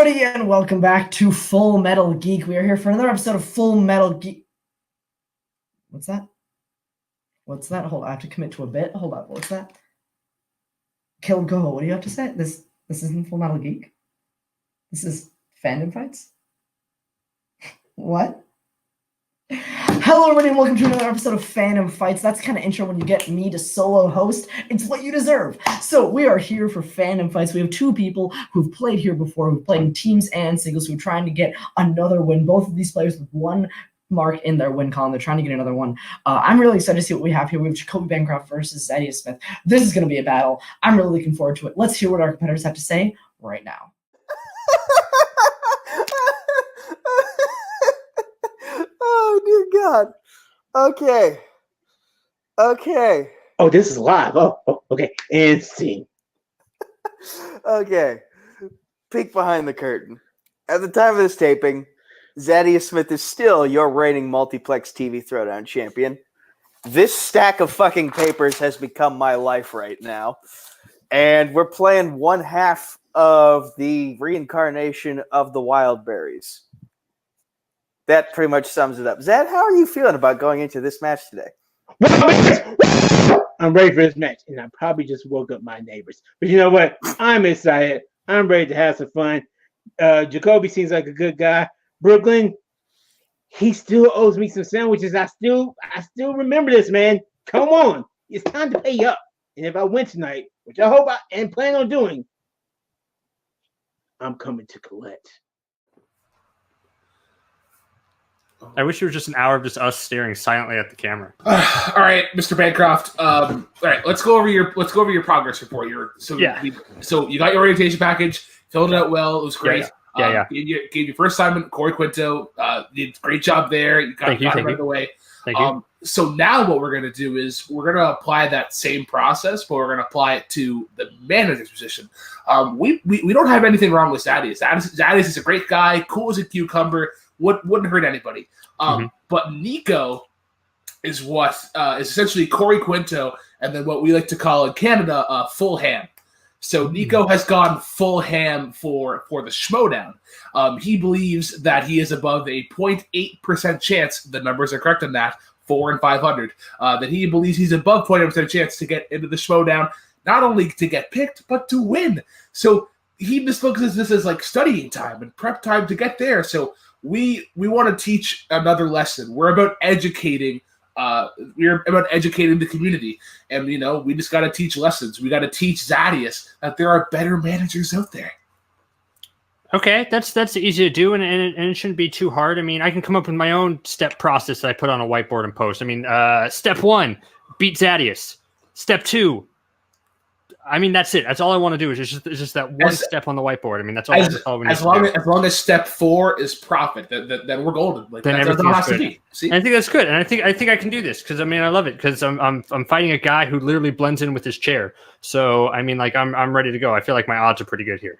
everybody, and welcome back to Full Metal Geek. We are here for another episode of Full Metal Geek. What's that? What's that? Hold on, I have to commit to a bit. Hold up, what's that? Kill Go, what do you have to say? This isn't Full Metal Geek? This is Fandom Fights? What? Hello everybody and welcome to another episode of Fandom Fights. That's kind of intro when you get me to solo host. It's what you deserve. So we are here for Fandom Fights. We have two people who've played here before, who've played in teams and singles, who are trying to get another win. Both of these players with one mark in their win column. They're trying to get another one. I'm really excited to see what we have here. We have Jacoby Bancroft versus Zaddeus Smith. This is going to be a battle. I'm really looking forward to it. Let's hear what our competitors have to say right now. Oh, dear God. Okay. Oh, this is live. Oh, okay. And scene. Okay. Peek behind the curtain. At the time of this taping, Zaddeus Smith is still your reigning multiplex TV throwdown champion. This stack of fucking papers has become my life right now. And we're playing one half of the reincarnation of the Wild Berries. That pretty much sums it up. Zad, how are you feeling about going into this match today? I'm ready for this match, and I probably just woke up my neighbors. But you know what? I'm excited. I'm ready to have some fun. Jacoby seems like a good guy. Brooklyn, he still owes me some sandwiches. I still remember this, man. Come on. It's time to pay up. And if I win tonight, which I hope and plan on doing, I'm coming to collect. I wish it was just an hour of just us staring silently at the camera. All right, Mr. Bancroft. All right, let's go over your progress report. So you got your orientation package, filled it out well. It was great. Yeah. Gave your first assignment, Corey Quinto. Did a great job there. You got him right away. Thank you. So now what we're going to do is we're going to apply that same process, but we're going to apply it to the manager's position. We don't have anything wrong with Zaddeus. Zaddeus is a great guy, cool as a cucumber. Wouldn't hurt anybody. But Nico is what is essentially Corey Quinto, and then what we like to call in Canada full ham. So Nico has gone full ham for the Schmodown. He believes that he is above a 0.8% chance, the numbers are correct on that, 4 and 500, that he believes he's above 0.8% chance to get into the Schmodown, not only to get picked, but to win. So he just looks at this as like studying time and prep time to get there. So we want to teach another lesson. We're about educating. We're about educating the community, and we just got to teach lessons. We got to teach Zaddeus that there are better managers out there. Okay, that's easy to do, and it shouldn't be too hard. I mean, I can come up with my own step process that I put on a whiteboard and post. I mean, step 1, beat Zaddeus. Step 2. I mean, that's it. That's all I want to do. It's just that one step on the whiteboard. I mean, that's all we need to do. As long as step 4 is profit, then we're golden. Like, then everything has to be. See? And I think that's good, and I think I can do this because I mean I love it because I'm fighting a guy who literally blends in with his chair. So I mean, like I'm ready to go. I feel like my odds are pretty good here.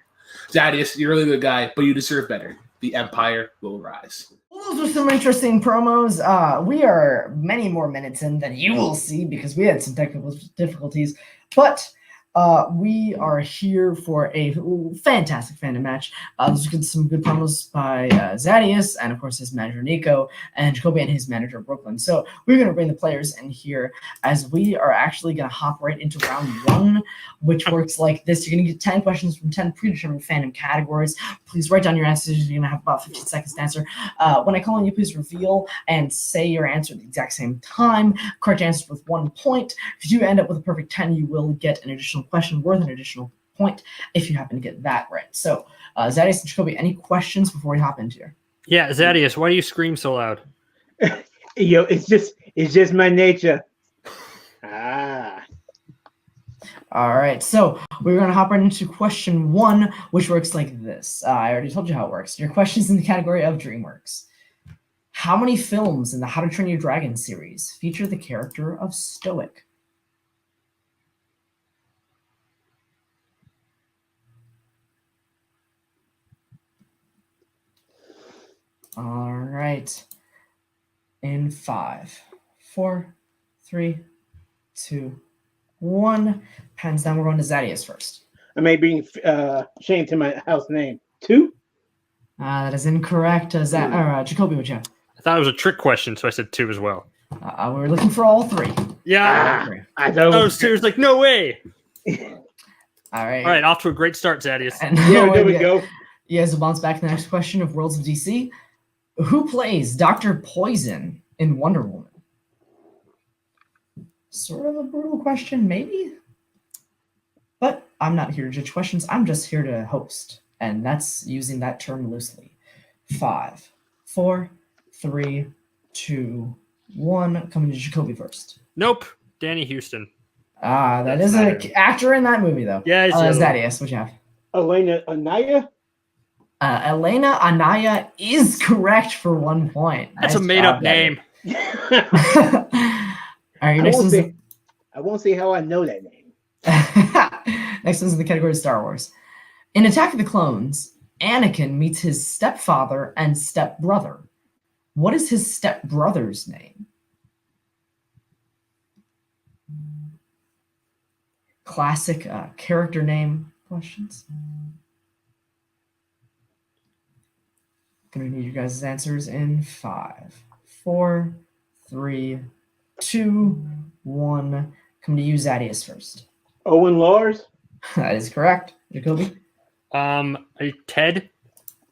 Zaddeus, you're a really good guy, but you deserve better. The Empire will rise. Well, those are some interesting promos. We are many more minutes in than you will see because we had some technical difficulties, but we are here for a fantastic fandom match. There's some good promos by Zaddeus and, of course, his manager Nico and Jacoby and his manager Brooklyn. So we're going to bring the players in here as we are actually going to hop right into round 1, which works like this. You're going to get 10 questions from 10 predetermined fandom categories. Please write down your answers. You're going to have about 15 seconds to answer. When I call on you, please reveal and say your answer at the exact same time. Correct answers with 1 point. If you do end up with a perfect 10, you will get an additional question worth an additional point if you happen to get that right. So, Zaddeus and Jacoby, any questions before we hop into here? Yeah, Zaddeus, why do you scream so loud? Yo, it's just my nature. All right, so we're going to hop right into question 1, which works like this. I already told you how it works. Your question is in the category of DreamWorks. How many films in the How to Train Your Dragon series feature the character of Stoic? All right. In 5, 4, 3, 2, 1. Pens down. We're going to Zaddeus first. I may bring shame to my house name. 2? That is incorrect. Jacoby, what you have? I thought it was a trick question, so I said 2 as well. We were looking for all 3. Yeah. I thought I was serious, like, no way. All right. All right, off to a great start, Zaddeus. And Yeah, there we go. You guys will bounce back to the next question of Worlds of DC. Who plays Dr. Poison in Wonder Woman? Sort of a brutal question, maybe? But I'm not here to judge questions. I'm just here to host. And that's using that term loosely. 5, 4, 3, 2, 1. Coming to Jacoby first. Nope. Danny Houston. That That's is not an him. actor in that movie, though. Yeah, he's the other one. Zaddeus, what you have? Elena Anaya? Elena Anaya is correct for 1 point. That's a Nice made-up job, name. Zaddeus. All right, your next one's I won't say how I know that name. next one's in the category of Star Wars. In Attack of the Clones, Anakin meets his stepfather and stepbrother. What is his stepbrother's name? Classic character name questions. Gonna need you guys' answers in 5, 4, 3, 2, 1. Come to you, Zaddeus, first. Owen Lars? That is correct. Jacoby? Ted?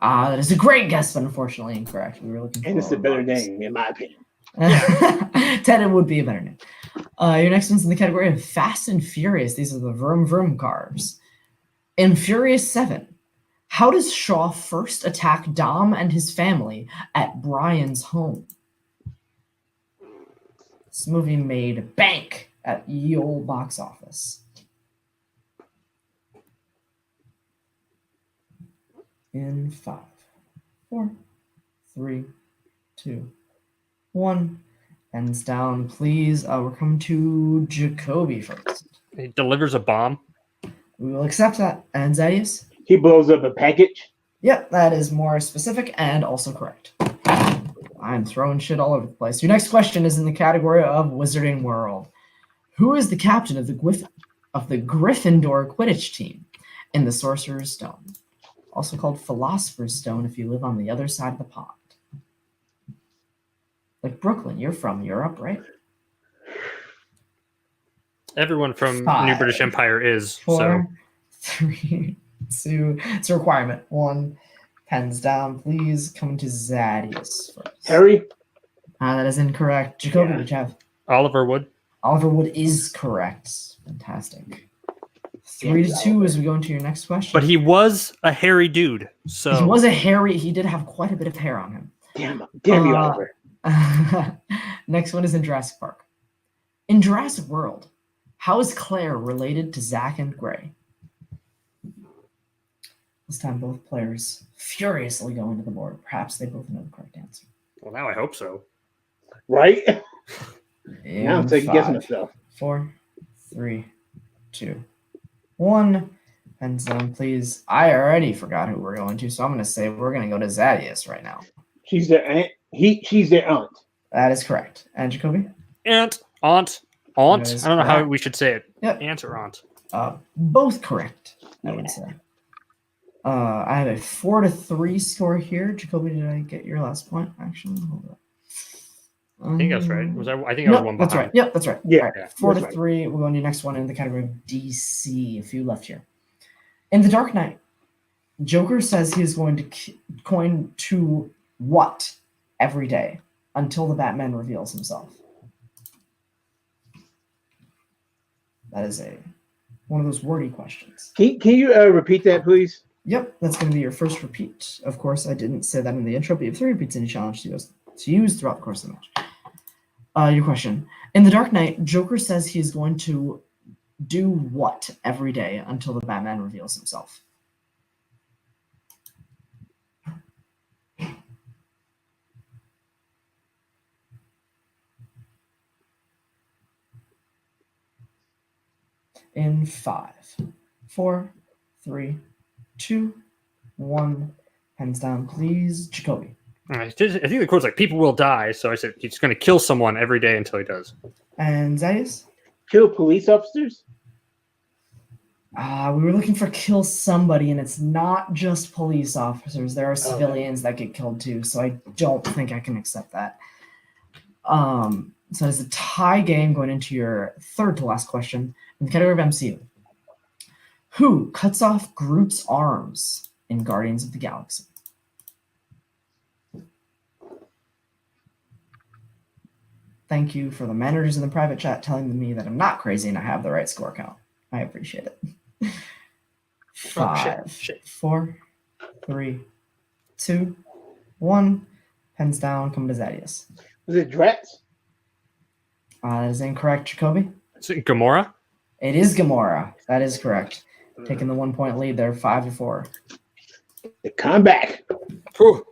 That is a great guess, but unfortunately incorrect. We were looking And for it's a better Lars. name, in my opinion. Ted would be a better name. Your next one's in the category of Fast and Furious. These are the vroom vroom cars. In Furious 7, how does Shaw first attack Dom and his family at Brian's home? This movie made bank at ye olde box office. In 5, 4, 3, 2, 1. Pens down, please. We're coming to Jacoby first. He delivers a bomb. We will accept that. And Zaddeus? He blows up a package. Yep, that is more specific and also correct. I'm throwing shit all over the place. Your next question is in the category of Wizarding World. Who is the captain of the Gryffindor Quidditch team in the Sorcerer's Stone? Also called Philosopher's Stone if you live on the other side of the pond. Like Brooklyn, you're from Europe, right? Everyone from 5, New British Empire is. 4, 3, 2. It's a requirement. 1. Pens down, please. Coming to Zaddeus first. Harry? That is incorrect. Jacoby, Yeah. what you have? Oliver Wood. Oliver Wood is correct. Fantastic. 3 to 2 as we go into your next question. But he was a hairy dude. So He was a hairy. He did have quite a bit of hair on him. Damn you, Oliver. Next one is in Jurassic Park. In Jurassic World, how is Claire related to Zach and Gray? This time, both players furiously go into the board. Perhaps they both know the correct answer. Well, now I hope so. Right? In Now I'm second guessing 5, myself. 4, 3, 2, 1. Pens down, please. I already forgot who we're going to, so I'm going to say we're going to go to Zaddeus right now. She's their aunt. She's their aunt. That is correct. And Jacoby? Aunt. That is I don't know how correct. we should say it. Yep. Aunt or aunt. Both correct, I would say. I have a 4 to 3 score here. Jacoby, did I get your last point? Actually, hold up. I think that's right. I think I was one that's behind. right. Yep, that's right. Yeah, All right, yeah, 4 to that's right. 3. We're going to the next one in the category of DC. A few left here. In The Dark Knight, Joker says he is going to coin to what every day until the Batman reveals himself? That is one of those wordy questions. Can you repeat that, please? Yep, that's going to be your first repeat. Of course, I didn't say that in the intro, but you have 3 repeats in a challenge to use throughout the course of the match. Your question. In The Dark Knight, Joker says he is going to do what every day until the Batman reveals himself? In 5, 4, 3, 2, 1. Hands down, please. Jacoby. I think the quote's like, people will die. So I said, he's going to kill someone every day until he does. And Zaddeus? Kill police officers? We were looking for kill somebody, and it's not just police officers. There are civilians that get killed too, so I don't think I can accept that. So it's a tie game going into your third to last question in the category of MCU. Who cuts off Groot's arms in Guardians of the Galaxy? Thank you for the managers in the private chat telling me that I'm not crazy and I have the right score count. I appreciate it. 5, 4, 3, 2, 1. Pens down. Coming to Zaddeus. Was it Drax? That is incorrect, Jacoby. Is it Gamora? It is Gamora. That is correct. Taking the 1 point lead there, 5-4. The comeback. Whew.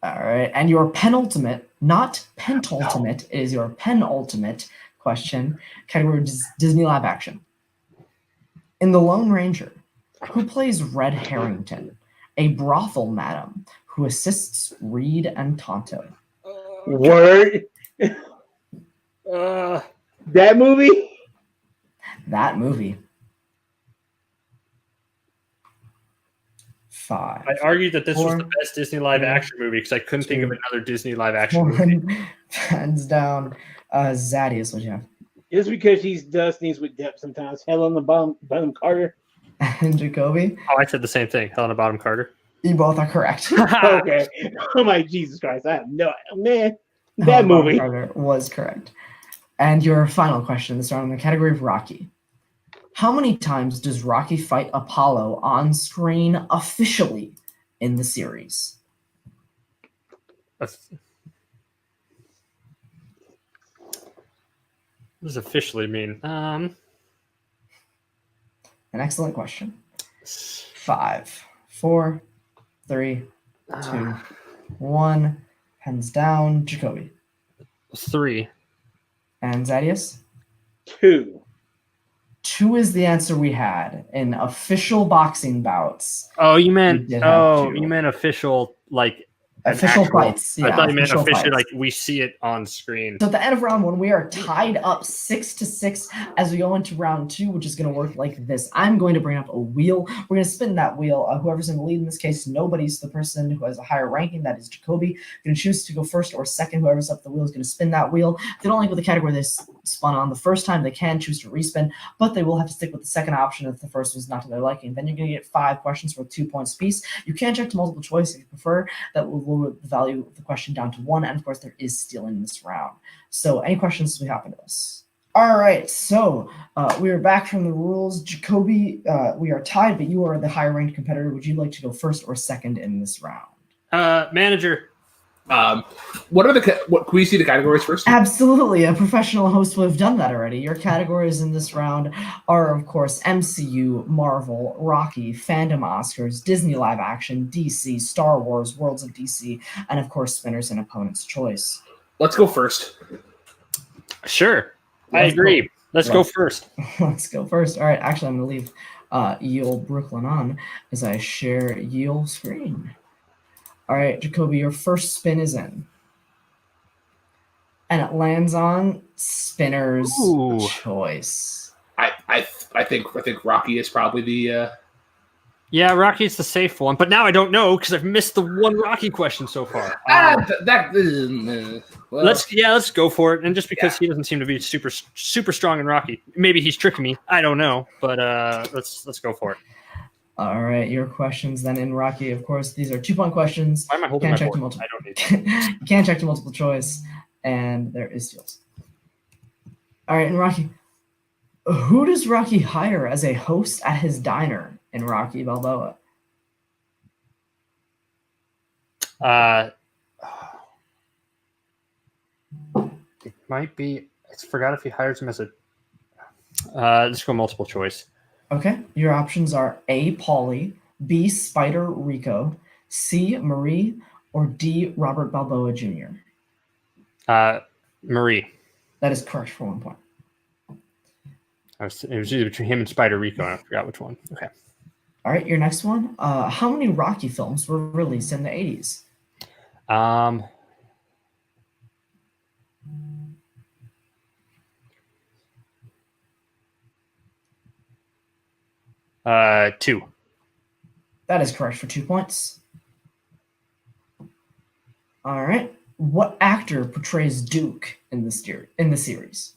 All right. And your penultimate, not pentultimate, is your penultimate question. Category Disney live action. In The Lone Ranger, who plays Red Harrington, a brothel madam who assists Reed and Tonto? Word. That movie? That movie. 5. I argued that this was 4, the best Disney live action movie because I couldn't think of another Disney live action movie. 1. Hands down. Zaddeus, what you have? Just because she does things with depth sometimes. Helena Bonham Carter. And Jacoby? Oh, I said the same thing. Helena Bonham Carter. You both are correct. Okay. I'm like, Jesus Christ. I have no man. That Helena Bonham movie. Carter was correct. And your final question this round in the category of Rocky. How many times does Rocky fight Apollo on screen officially in the series? What does officially mean? An excellent question. 5, 4, 3, 2, 1. Hands down. Jacoby. 3. And Zaddeus? 2. 2 is the answer we had in official boxing bouts. Oh, you We meant did have 2. you meant official like Official actual fights. I Yeah, thought you meant officially fights. like we see it on screen. So at the end of round 1, we are tied up 6-6 as we go into round 2, which is going to work like this. I'm going to bring up a wheel. We're going to spin that wheel. Whoever's in the lead in this case, nobody's the person who has a higher ranking. That is Jacoby. Going to choose to go first or second. Whoever's up the wheel is going to spin that wheel. If they don't like what the category they spun on the first time, they can choose to respin, but they will have to stick with the second option if the first was not to their liking. Then you're going to get 5 questions for 2 points apiece. You can check to multiple choice if you prefer. That will lower the value of the question down to 1, and of course there is stealing this round. So any questions as we hop into this? All right, so we are back from the rules. Jacoby, we are tied, but you are the higher ranked competitor. Would you like to go first or second in this round? Manager. What can we see the categories first? Absolutely. A professional host would have done that already. Your categories in this round are, of course, MCU, Marvel, Rocky, Fandom Oscars, Disney Live Action, DC, Star Wars, Worlds of DC, and, of course, Spinners and Opponent's Choice. Let's go first. Sure. I agree. Let's go first. Let's go first. All right. Actually, I'm going to leave Yule Brooklyn on as I share Yule screen. All right, Jacoby, your first spin is in. And it lands on Spinner's Choice. I think Rocky is probably the Yeah, Rocky's the safe one, but now I don't know because I've missed the one Rocky question so far. Let's go for it. And just because he doesn't seem to be super strong in Rocky, maybe he's tricking me. I don't know, but let's go for it. All right, your questions then in Rocky. Of course, these are 2-point questions. Why am I holding my board? I don't need you can't check to multiple choice, and there is steals. All right, in Rocky, who does Rocky hire as a host at his diner in Rocky Balboa? It might be. I forgot if he hires him as a. Let's go multiple choice. Okay, your options are A. Paulie, B. Spider Rico, C. Marie, or D. Robert Balboa Jr. Marie. That is correct for 1 point. It was either between him and Spider Rico, and I forgot which one. Okay. All right, your next one. How many Rocky films were released in the 80s? 2. That is correct for 2 points. All right. What actor portrays Duke in the series?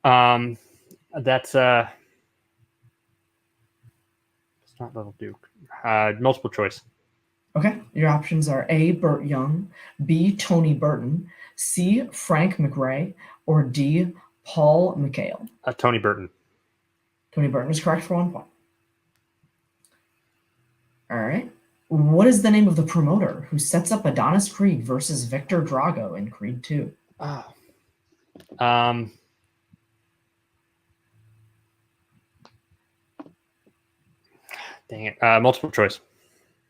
That's it's not Little Duke. Multiple choice. Okay. Your options are A. Burt Young, B. Tony Burton, C. Frank McRae, or D. Paul McHale. Tony Burton. Tony Burton is correct for 1 point. All right. What is the name of the promoter who sets up Adonis Creed versus Victor Drago in Creed 2? Oh. Dang it. Multiple choice.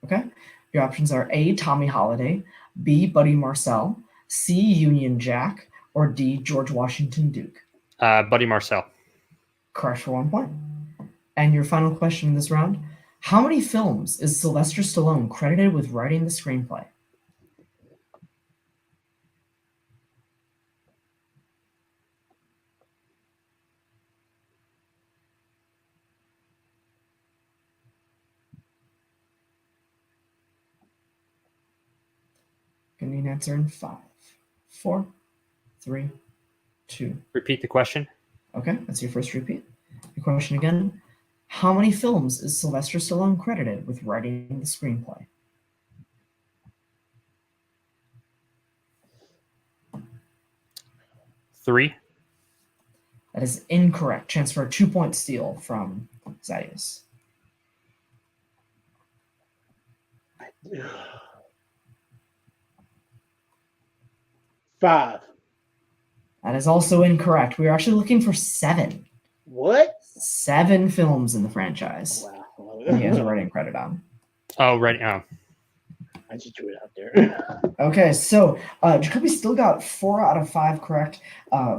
Okay. Your options are A. Tommy Holiday, B. Buddy Marcel, C. Union Jack, or D. George Washington Duke. Buddy Marcel. Correct for 1 point. And your final question in this round. How many films is Sylvester Stallone credited with writing the screenplay? Give me an answer in 5, 4, 3, 2. Repeat the question. Okay, that's your first repeat. The question again. How many films is Sylvester Stallone credited with writing the screenplay? Three. That is incorrect. Chance for a 2-point steal from Zaddeus. 5. That is also incorrect. We are actually looking for 7. What? 7 films in the franchise. Wow. That he has a writing credit on. Oh, right. Oh. I just threw it out there. Okay, so Jacoby still got 4 out of 5 correct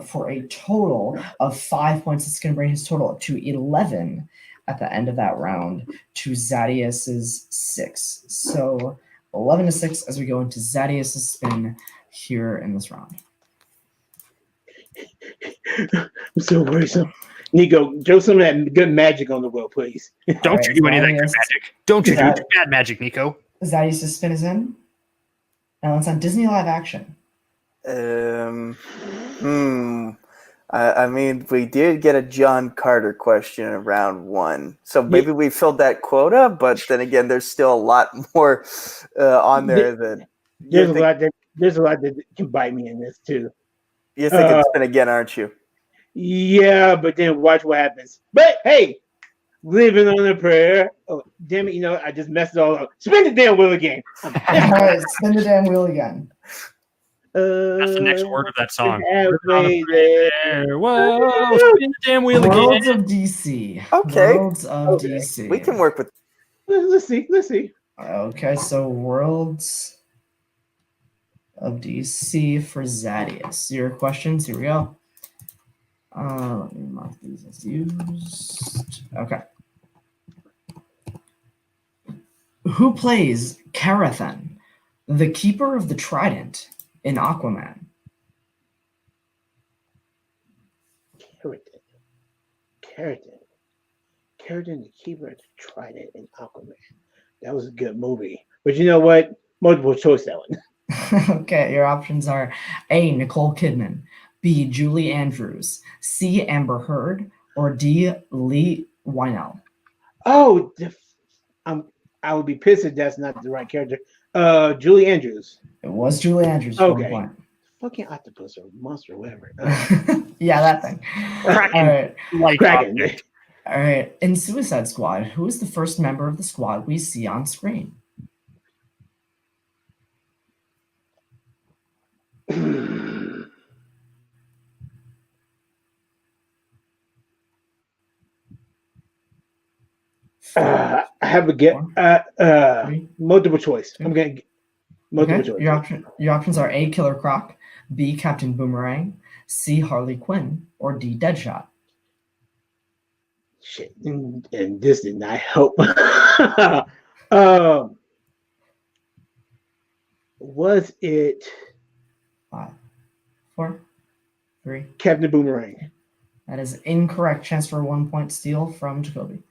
for a total of 5 points. It's going to bring his total up to 11 at the end of that round to Zaddeus's 6. So 11 to 6 as we go into Zaddeus's spin here in this round. I'm so worrisome. Nico, throw some of that good magic on the wheel, please. Don't All you do any of that good Zaddeus. magic. Don't you do That- bad magic, Nico. Zaddeus's spin is in. Now it's on Disney live action. I mean, we did get a John Carter question in round 1, so maybe we filled that quota. But then again, there's still a lot more on there that There's a lot that can bite me in this too. you're thinking spin again, aren't you? Yeah, but then watch what happens. But hey, living on a prayer. Oh, damn it! I just messed it all up. Spin the damn wheel again. All right, spin the damn wheel again. That's the next word of that song. Halfway there. Whoa, spin the damn wheel Worlds again. of DC. Okay. Worlds of Okay. DC. We can work with. Let's see. Okay, so Worlds of DC for Zaddeus. Your questions, here we go. Let me mark these as used. Okay. Who plays Carathan, the Keeper of the Trident, in Aquaman? Keratin, the Keeper of the Trident in Aquaman. That was a good movie. But you know what? Multiple choice that one. Okay, your options are A. Nicole Kidman, B. Julie Andrews, C. Amber Heard, or D. Lee Wynell. Oh, I would be pissed if that's not the right character. Julie Andrews. It was Julie Andrews for 1 Okay. point. Fucking octopus or monster, whatever. Yeah, that thing. Kraken. All right. Like Kraken. object. All right. In Suicide Squad, who is the first member of the squad we see on screen? I have a get. Three. Multiple choice. I'm getting multiple Okay. choice. Your options are A. Killer Croc, B. Captain Boomerang, C. Harley Quinn, or D. Deadshot. Shit, and this did not help. Was it 5, 4, 3. Captain Boomerang? That is incorrect. Chance for a 1 point steal from Jacoby.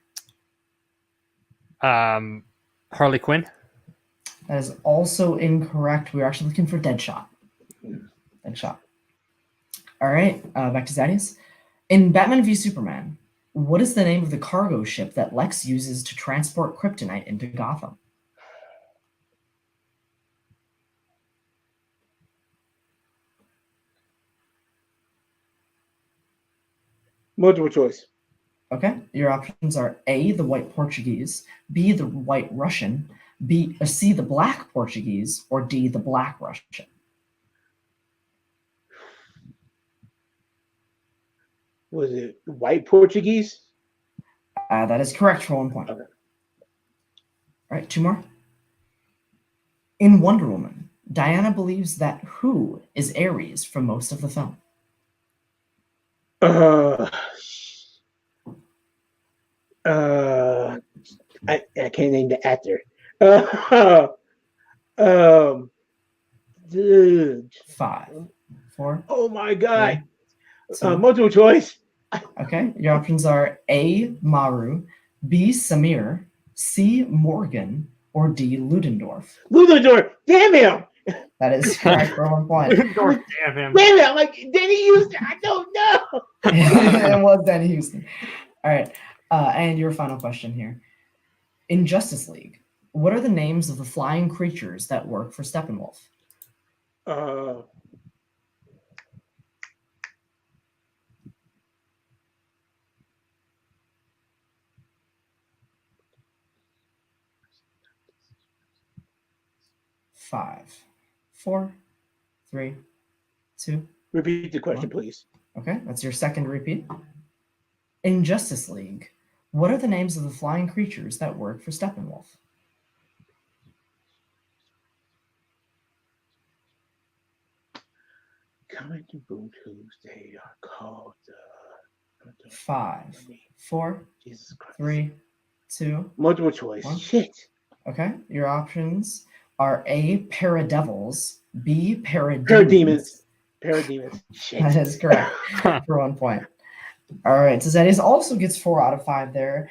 Harley Quinn. That is also incorrect. We were actually looking for Deadshot. Deadshot. All right, back to Zaddeus. In Batman v Superman, what is the name of the cargo ship that Lex uses to transport kryptonite into Gotham? Multiple choice. Okay, your options are A, the White Portuguese, B, the White Russian, C, the Black Portuguese, or D, the Black Russian. Was it white Portuguese? That is correct for 1 point. Okay. All right, 2 more. In Wonder Woman, Diana believes that who is Ares for most of the film? I can't name the actor. Dude. 5, 4. Oh my God. 2. Multiple choice. Okay, your options are A, Maru, B, Samir, C, Morgan, or D, Ludendorff. Ludendorff. Damn him. That is correct for 1 point. Damn him. Damn it. I'm like, Danny Houston. I don't know. It was Danny Houston. All right, and your final question here. In Justice League, what are the names of the flying creatures that work for Steppenwolf? Five, 4, 3, 2. Repeat the question, please. Okay, that's your second repeat. In Justice League, what are the names of the flying creatures that work for Steppenwolf? Coming to Boom Tuesday are called 5, 4, Jesus Christ. 3, 2. Multiple choice. 1. Shit. Okay, your options are A, Paradevils, B, Parademons. Parademons. Shit. That is correct for 1 point. All right, so Zaddeus also gets 4 out of 5 there.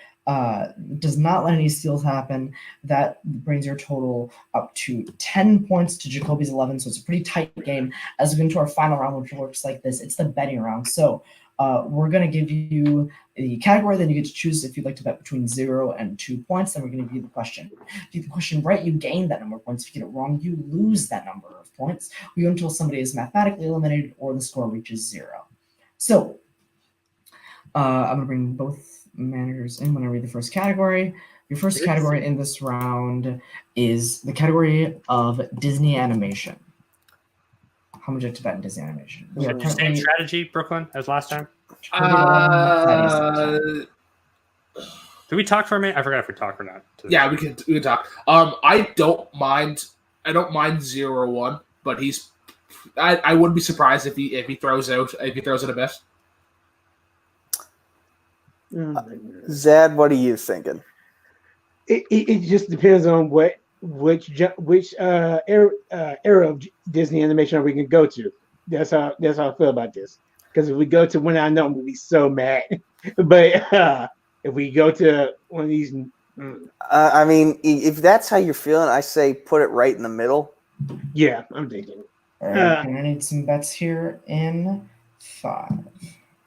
Does not let any steals happen. That brings your total up to 10 points to Jacoby's 11, so it's a pretty tight game. As we get into our final round, which works like this, it's the betting round. So we're going to give you the category, then you get to choose if you'd like to bet between 0 and 2 points. Then we're going to give you the question. If you get the question right, you gain that number of points. If you get it wrong, you lose that number of points. We go until somebody is mathematically eliminated or the score reaches 0. So I'm going to bring both managers in when I read the first category. Your first category in this round is the category of Disney animation. How much you have to bet in Disney animation? We are Same strategy, Brooklyn, as last time. Did we talk for a minute? I forgot if we talked or not. Yeah, we can talk. I don't mind 0 or 1, but I wouldn't be surprised if he throws out a bit. Zad, what are you thinking? It just depends on which era of Disney animation we can go to. That's how I feel about this. Because if we go to one I know, I'm gonna be so mad. But if we go to one of these, I mean, if that's how you're feeling, I say put it right in the middle. Yeah, I'm thinking. All right, and I need some bets here in 5,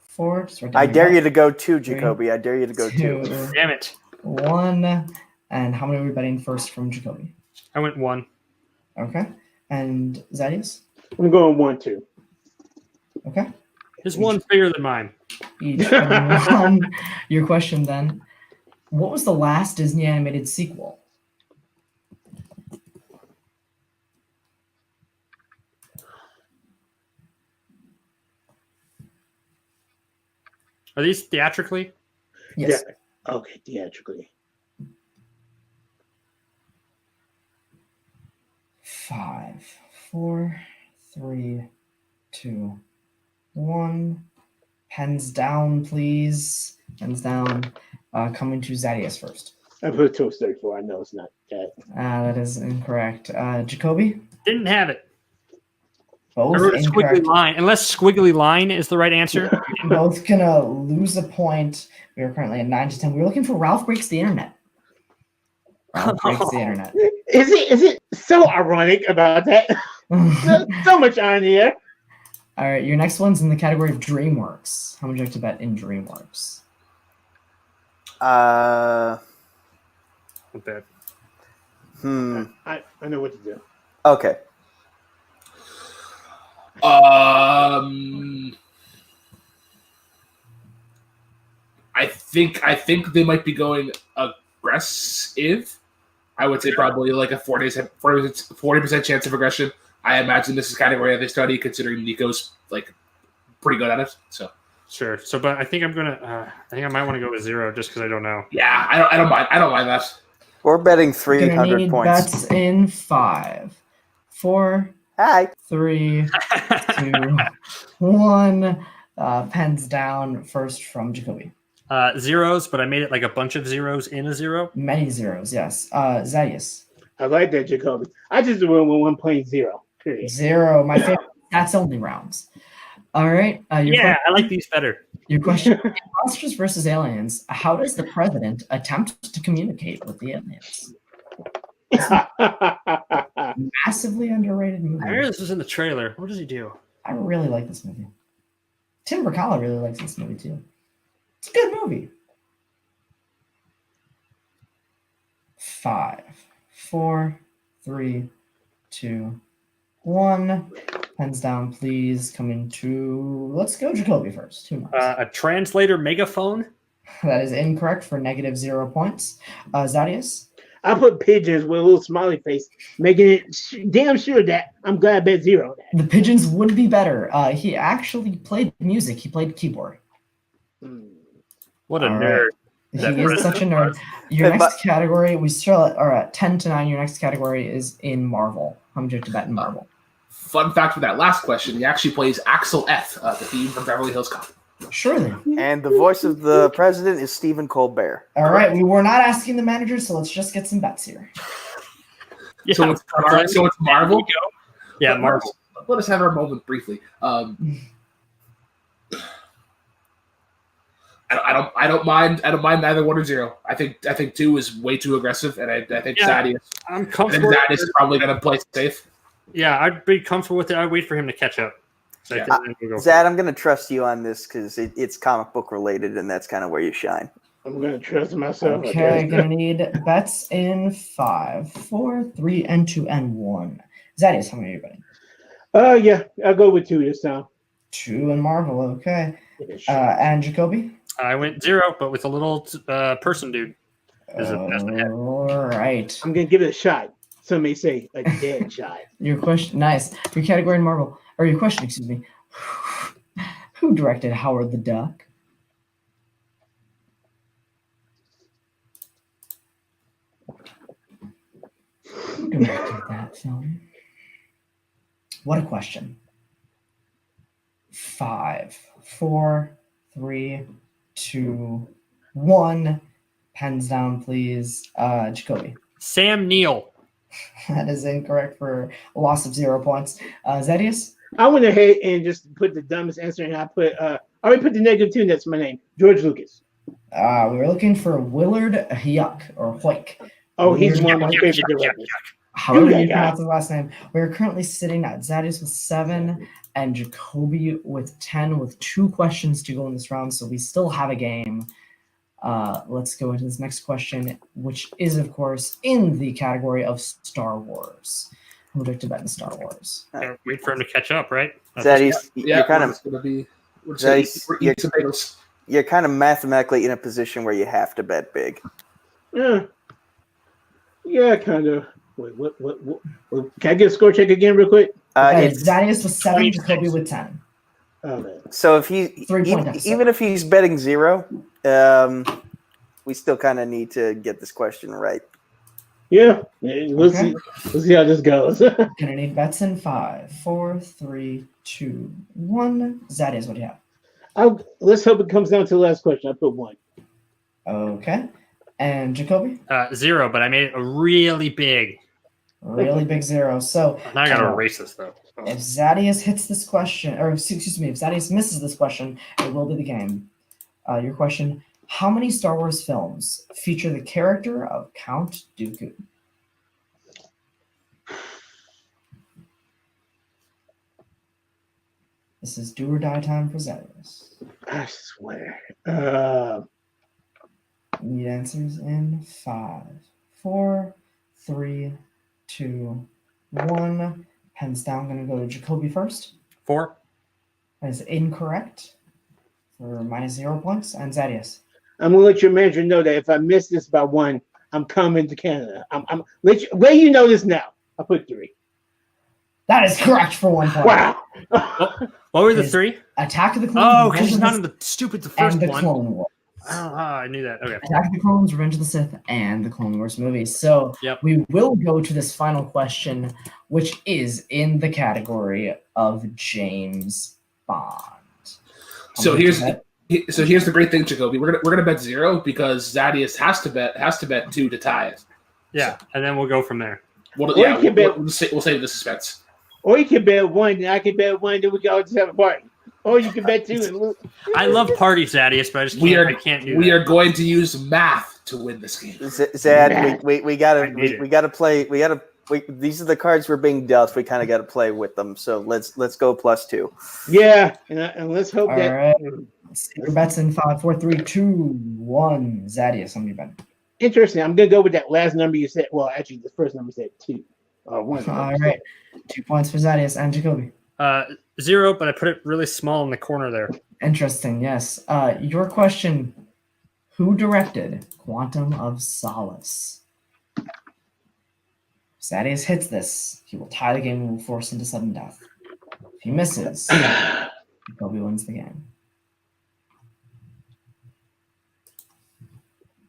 4. I dare you to go 2, Jacoby. I dare you to go 2. Damn it. 1. And how many are we betting first from Jacoby? I went 1. Okay. And Zaddeus? I'm going 1, 2. Okay. His one's bigger than mine. Each. Your question then. What was the last Disney animated sequel? Are these theatrically? Yes. Yeah. Okay, theatrically. 5, 4, 3, 2, 1. Pens down, please. Pens down. Coming to Zaddeus first. I put Toast 34. I know it's not that. That is incorrect. Jacoby? Didn't have it. Both I wrote a incorrect. squiggly line. Unless squiggly line is the right answer. Both gonna lose a point. We are currently at 9 to 10. We were looking for Ralph Breaks the Internet. breaks the internet. Is it so ironic about that? So much irony there. All right, your next one's in the category of DreamWorks. How much would you like to bet in DreamWorks? Okay. I know what to do. Okay. I think they might be going aggressive. I would say probably like a 40% chance of aggression. I imagine this is category that they study, considering Nico's like pretty good at it. So Sure. So, but I think I might want to go with 0 just because I don't know. yeah, I don't mind. I don't mind that. We're betting Gonna 300 need points. bets in 5, 4, Hi. 3, 2, 1. Pens down first from Jacoby. Zeros, but I made it like a bunch of zeros in a 0. Many zeros, yes. Zaddeus. I like that, Jacoby. I just went with 1 playing 0. Period. 0. My favorite. That's only rounds. All right. Yeah, I like these better. Your question: Monsters versus Aliens. How does the president attempt to communicate with the aliens? Massively underrated movie. I heard this was in the trailer. What does he do? I really like this movie. Tim Berkala really likes this movie too. It's a good movie. 5, 4, 3, 2, 1. Pens down, please. Coming to. Let's go, Jacoby first. 2 marks. A translator megaphone? That is incorrect for negative 0 points. Zaddeus. I put pigeons with a little smiley face, making it damn sure that I'm glad I bet 0 on that. The pigeons would be better. He actually played music. He played keyboard. What a All nerd. He That is such a nerd. Your Hey, next category, we still are at 10-9. Your next category is in Marvel. How much do you have to bet in Marvel? Fun fact for that last question: he actually plays Axel F, the theme from Beverly Hills Cop. Sure then. And the voice of the president is Stephen Colbert. All right, we were not asking the manager, so let's just get some bets here. Yeah, So it's Marvel. Yeah, Marvel. Let us have our moment briefly. I don't mind neither 1 or 0. I think 2 is way too aggressive, and I think Zaddeus. I'm comfortable. Zaddeus is probably going to play safe. Yeah, I'd be comfortable with it. I'd wait for him to catch up. So Yeah. I think we'll go Zad, I'm going to trust you on this because it's comic book related, and that's kind of where you shine. I'm going to trust myself. Okay, gonna need bets in 5, 4, 3, and 2, and 1. Zaddeus, how many are you betting? Yeah, I'll go with 2 this time. 2 in Marvel, okay. And Jacoby? I went 0, but with a little person dude. As the head. All right. I'm going to give it a shot. Some may say a dead shot. Your question, nice. Your category in Marvel, or your question, excuse me. Who directed Howard the Duck? Who directed that film? What a question. 5, 4, 3, 2, 1. Pens down, please. Jacoby. Sam Neill. That is incorrect for a loss of 0 points. Zaddeus? I went ahead and just put the dumbest answer, and I already put the -2. That's my name, George Lucas. We were looking for Willard Huyck or Hoyk. Oh, he's one of my favorite directors. However that you guy. pronounce his last name. We're currently sitting at Zaddeus with 7 and Jacoby with 10 with 2 questions to go in this round, so we still have a game. Let's go into this next question, which is, of course, in the category of Star Wars. Who would like to bet in Star Wars? Wait for him to catch up, right? Zaddeus, you're kind of it's going to be. We're Zaddeus, eating tomatoes. you're kind of mathematically in a position where you have to bet big. Yeah, kind of. Wait, what? Can I get a score check again, real quick? Zaddeus with 7, 26. Jacoby with 10. Oh man. So if he 3-point deficit. even if he's betting 0, we still kind of need to get this question right. Yeah, we'll see. We'll see how this goes. Gonna need bets in 5, 4, 3, 2, 1. Zaddeus, what do you have? Let's hope it comes down to the last question. I put 1. Okay. And Jacoby? 0, but I made it a really big. Really big 0. So Now I gotta erase this though. if Zaddeus hits this question, or excuse me, if Zaddeus misses this question, it will be the game. Your question: How many Star Wars films feature the character of Count Dooku? This is do or die time for Zaddeus. I swear. Need answers in 5, 4, 3, 2, 1. Pens down. Going to go to Jacoby first. 4. That is incorrect for -0 points. And Zaddeus. I'm gonna let your manager know that if I miss this by 1, I'm coming to Canada. I'm let you know this now. I put 3. That is correct for 1 point. Wow. What were the Is 3? Attack of the Clones. Oh, because Revenge it's of not the in the stupid the Sith, first and the one. Clone Wars. Oh, I knew that. Okay. Attack of the Clones, Revenge of the Sith, and the Clone Wars movies. So Yep. we will go to this final question, which is in the category of James Bond. So here's the great thing, Jacoby. We're gonna bet 0 because Zaddeus has to bet 2 to tie it. Yeah, and then we'll go from there. We'll save the suspense. Or you can bet 1, and I can bet 1, then we can all just have a party. Or you can bet 2 and lose. I love parties, Zaddeus, but I just can't. I can't do We that. are going to use math to win this game. Zad, we gotta play. These are the cards we're being dealt. We kind of got to play with them. So let's go +2. Yeah, and let's hope All that. right. Let's see your bets in 5, 4, 3, 2, 1. Zaddeus, how many bet? Interesting. I'm gonna go with that last number you said. Well, actually, the first number said 2. 1. All right. 2 points for Zaddeus and Jacoby. 0, but I put it really small in the corner there. Interesting, yes. Your question, who directed Quantum of Solace? If Zaddeus hits this, he will tie the game and will force into sudden death. If he misses, Jacoby wins the game.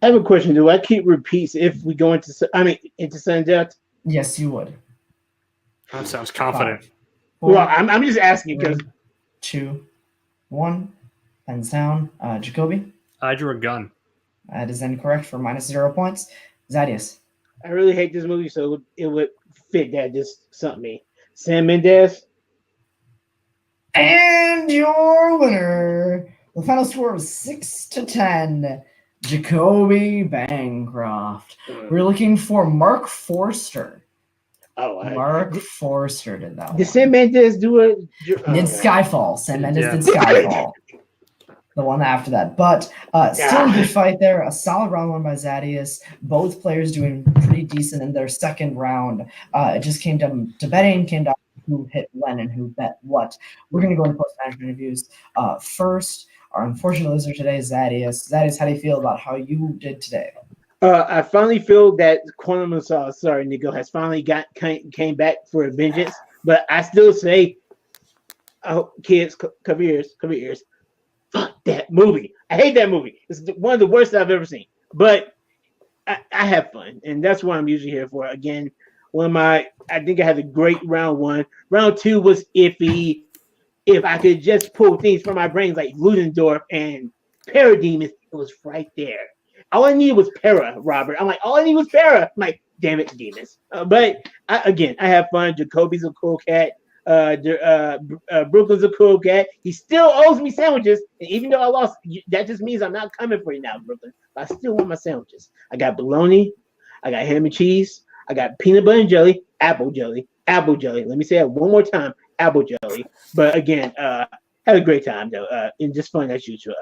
I have a question. Do I keep repeats if we go into sudden death? Yes, you would. That sounds confident. 5, 4, Well, I'm just asking because 3, 2, 1. Pens down. Jacoby, I drew a gun. that is incorrect for -0 points. Zaddeus. I really hate this movie, so it would fit that just something me. Sam Mendes. And your winner, the final score was 6-10, Jacoby Bancroft. We're looking for Mark Forster. Mark Forster did that one. Did Sam Mendes do it? Did Skyfall. Sam Mendes Yeah. did Skyfall. The one after that. But still a good fight there. A solid round one by Zaddeus. Both players doing pretty decent in their second round. It just came down to betting, came down to who hit when and who bet what. We're going to go into post-match interviews. First, our unfortunate loser today is Zaddeus. Zaddeus, how do you feel about how you did today? I finally feel that Quantum of Solace, Nico, has finally came back for a vengeance. But I still say, kids, cover your ears. Fuck that movie. I hate that movie. It's one of the worst I've ever seen. But I have fun, and that's what I'm usually here for. Again, I think I had a great round 1. Round 2 was iffy. If I could just pull things from my brains like Ludendorff and Parademons, it was right there. All I needed was Para, Robert. I'm like, all I need was Para. I'm like, damn it, demons. But I have fun. Jacoby's a cool cat. Brooklyn's a cool cat. He still owes me sandwiches, and even though I lost, that just means I'm not coming for you now, Brooklyn. But I still want my sandwiches. I got bologna, I got ham and cheese, I got peanut butter and jelly, apple jelly. Let me say that one more time, apple jelly. But again, had a great time though, and just fun as usual.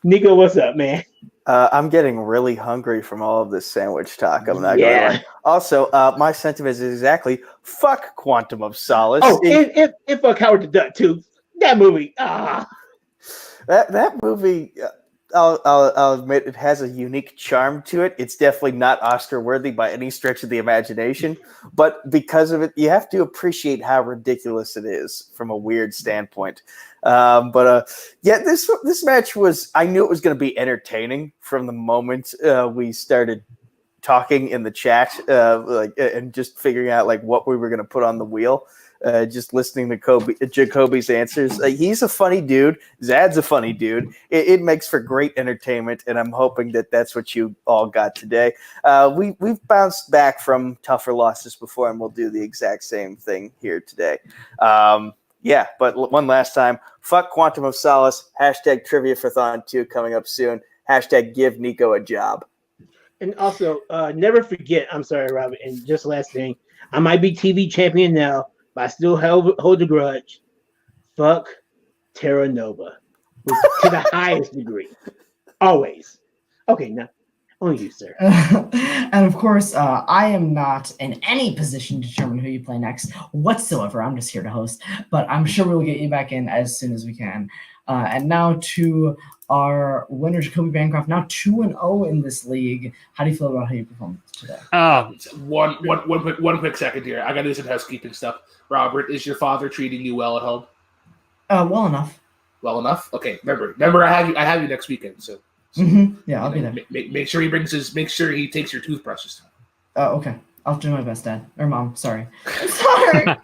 Nico, what's up, man? I'm getting really hungry from all of this sandwich talk. I'm not going to lie. Also, my sentiment is exactly fuck Quantum of Solace. Oh, and fuck Howard the Duck too. That movie. That movie. I'll admit it has a unique charm to it. It's definitely not Oscar worthy by any stretch of the imagination, but because of it, you have to appreciate how ridiculous it is from a weird standpoint. This match was. I knew it was going to be entertaining from the moment we started talking in the chat, and just figuring out like what we were going to put on the wheel. Just listening to Jacoby's answers. He's a funny dude. Zad's a funny dude. It makes for great entertainment, and I'm hoping that that's what you all got today. We've bounced back from tougher losses before, and we'll do the exact same thing here today. But one last time, fuck Quantum of Solace. #Trivia for Thon 2 coming up soon. Hashtag give Nico a job. And also, never forget. I'm sorry, Robert. And just last thing, I might be TV champion now, but I still hold a grudge. Fuck Terra Nova to the highest degree, always. Okay, now on you, sir. And of course, I am not in any position to determine who you play next whatsoever. I'm just here to host, but I'm sure we'll get you back in as soon as we can. And now to our winner, Jacoby Bancroft, now 2-0 in this league. How do you feel about how you performed today? One quick second here. I got to do some housekeeping stuff. Robert, is your father treating you well at home? Well enough. Well enough. Okay. Remember, I have you next weekend. So yeah, I'll be there. Make sure he make sure he takes your toothbrushes. Okay. I'll do my best, Dad or Mom. Sorry. Sorry.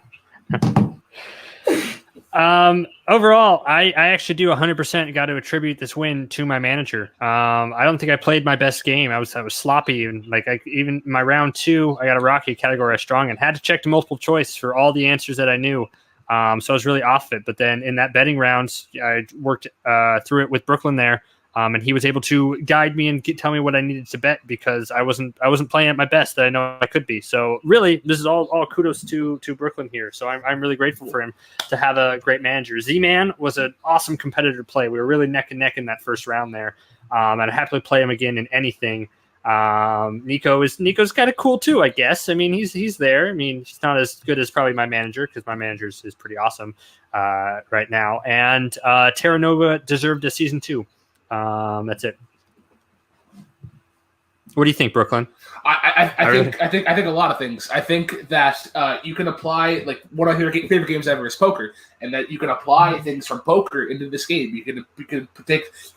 Overall, I actually do 100% got to attribute this win to my manager. I don't think I played my best game. I was sloppy, and even my round 2, I got a rocky category strong and had to check the multiple choice for all the answers that I knew. So I was really off it. But then in that betting rounds, I worked through it with Brooklyn there. And he was able to guide me and tell me what I needed to bet because I wasn't playing at my best that I know I could be. So really, this is all kudos to Brooklyn here. So I'm really grateful for him to have a great manager. Z-Man was an awesome competitor to play. We were really neck and neck in that first round there. And I'd happily play him again in anything. Nico's kind of cool too, I guess. I mean, he's there. I mean, he's not as good as probably my manager because my manager is pretty awesome right now. And Terra Nova deserved a season 2. That's it. What do you think, Brooklyn? I think a lot of things. I think that you can apply one of your favorite games ever is poker, and that you can apply things from poker into this game. You can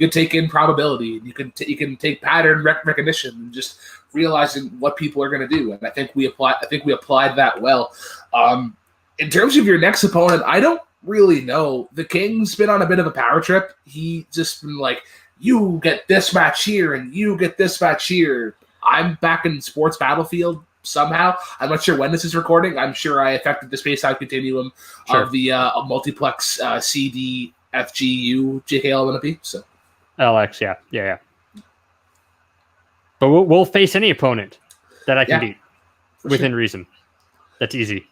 take in probability. You can take pattern recognition and just realizing what people are going to do. And I think we applied that well. In terms of your next opponent, I don't really know. The King's been on a bit of a power trip. He just been like, you get this match here and you get this match here. I'm back in Sports Battlefield somehow. I'm not sure when this is recording. I'm sure I affected the space-time continuum of the multiplex CD FGU JKL So LX, yeah. But we'll face any opponent that I can beat within reason. That's easy.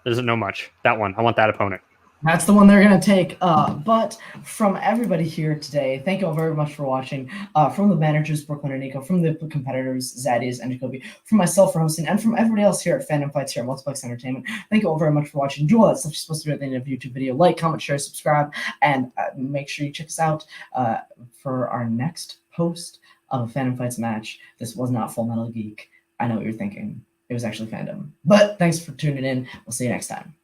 Doesn't know much. That one. I want that opponent. That's the one they're going to take. But from everybody here today, thank you all very much for watching. From the managers, Brooklyn and Nico, from the competitors, Zaddeus and Jacoby, from myself for hosting, and from everybody else here at Fandom Fights here at Multiplex Entertainment. Thank you all very much for watching. Do all that stuff you're supposed to do at the end of a YouTube video. Like, comment, share, subscribe, and make sure you check us out for our next post of a Fandom Fights match. This was not Full Metal Geek. I know what you're thinking. It was actually Fandom. But thanks for tuning in. We'll see you next time.